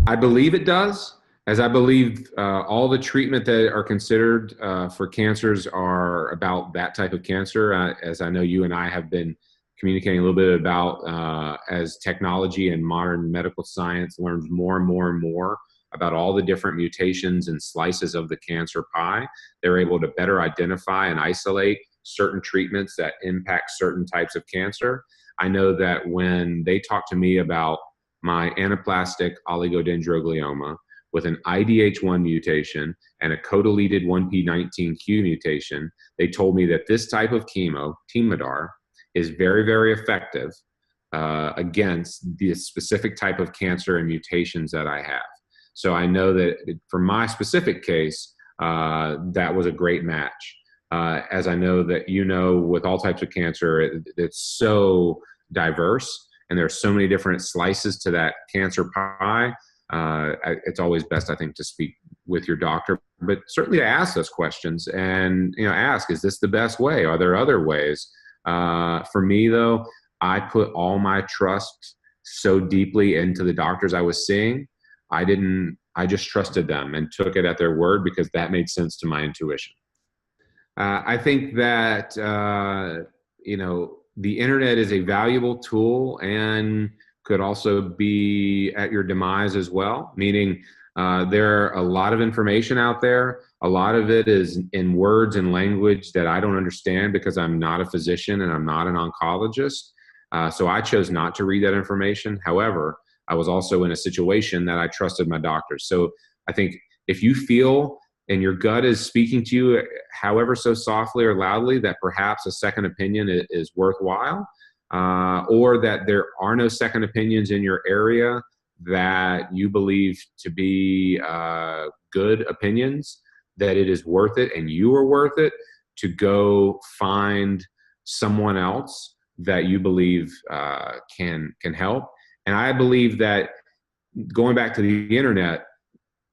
I believe it does, as I believe all the treatment that are considered for cancers are about that type of cancer, as I know you and I have been communicating a little bit about as technology and modern medical science learns more and more and more about all the different mutations and slices of the cancer pie. They're able to better identify and isolate certain treatments that impact certain types of cancer. I know that when they talk to me about my anaplastic oligodendroglioma with an IDH1 mutation and a co-deleted 1p19q mutation, they told me that this type of chemo, Temodar, is very, very effective against the specific type of cancer and mutations that I have. So I know that for my specific case, that was a great match. As I know that with all types of cancer, it's so diverse and there's so many different slices to that cancer pie. It's always best, I think, to speak with your doctor, but certainly to ask those questions and ask, is this the best way? Are there other ways? For me, though, I put all my trust so deeply into the doctors I was seeing. I just trusted them and took it at their word because that made sense to my intuition. I think that, the internet is a valuable tool and could also be at your demise as well, meaning there are a lot of information out there. A lot of it is in words and language that I don't understand because I'm not a physician and I'm not an oncologist. So I chose not to read that information. However, I was also in a situation that I trusted my doctors. So I think if you feel and your gut is speaking to you, however so softly or loudly, that perhaps a second opinion is worthwhile, or that there are no second opinions in your area that you believe to be good opinions, that it is worth it and you are worth it to go find someone else that you believe can help. And I believe that, going back to the internet,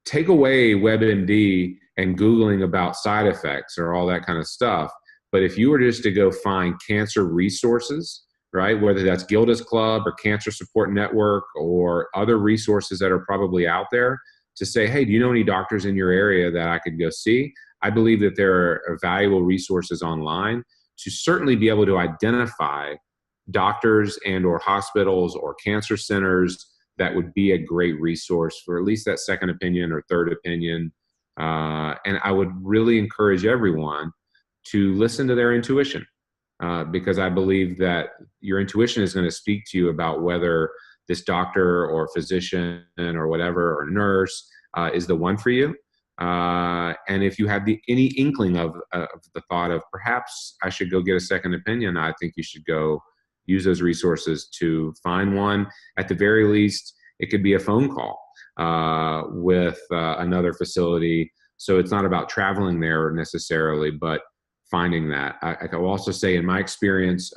take away WebMD and Googling about side effects or all that kind of stuff. But if you were just to go find cancer resources, right, whether that's Gilda's Club or Cancer Support Network or other resources that are probably out there, to say, hey, do you know any doctors in your area that I could go see? I believe that there are valuable resources online to certainly be able to identify doctors and or hospitals or cancer centers that would be a great resource for at least that second opinion or third opinion. And I would really encourage everyone to listen to their intuition, because I believe that your intuition is going to speak to you about whether this doctor or physician or whatever, or nurse, is the one for you. And if you have any inkling of the thought of perhaps I should go get a second opinion, I think you should go use those resources to find one. At the very least, it could be a phone call with another facility. So it's not about traveling there necessarily, but finding that. I can also say, in my experience,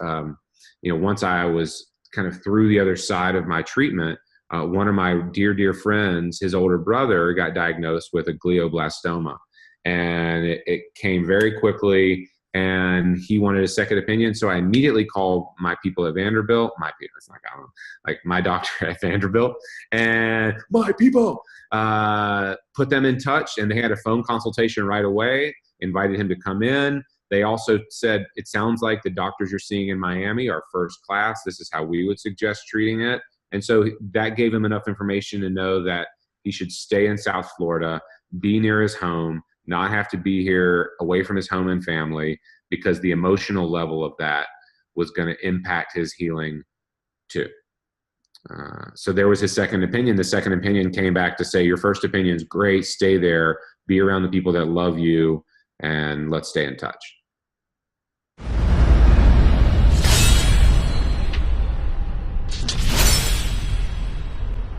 once I was kind of through the other side of my treatment, one of my dear friends, his older brother, got diagnosed with a glioblastoma, and it came very quickly. And he wanted a second opinion, so I immediately called my people at Vanderbilt. My people, it's like my doctor at Vanderbilt, and my people put them in touch, and they had a phone consultation right away. Invited him to come in. They also said, it sounds like the doctors you're seeing in Miami are first class. This is how we would suggest treating it. And so that gave him enough information to know that he should stay in South Florida, be near his home, not have to be here away from his home and family, because the emotional level of that was going to impact his healing too. So there was his second opinion. The second opinion came back to say, your first opinion is great, stay there, be around the people that love you, and let's stay in touch.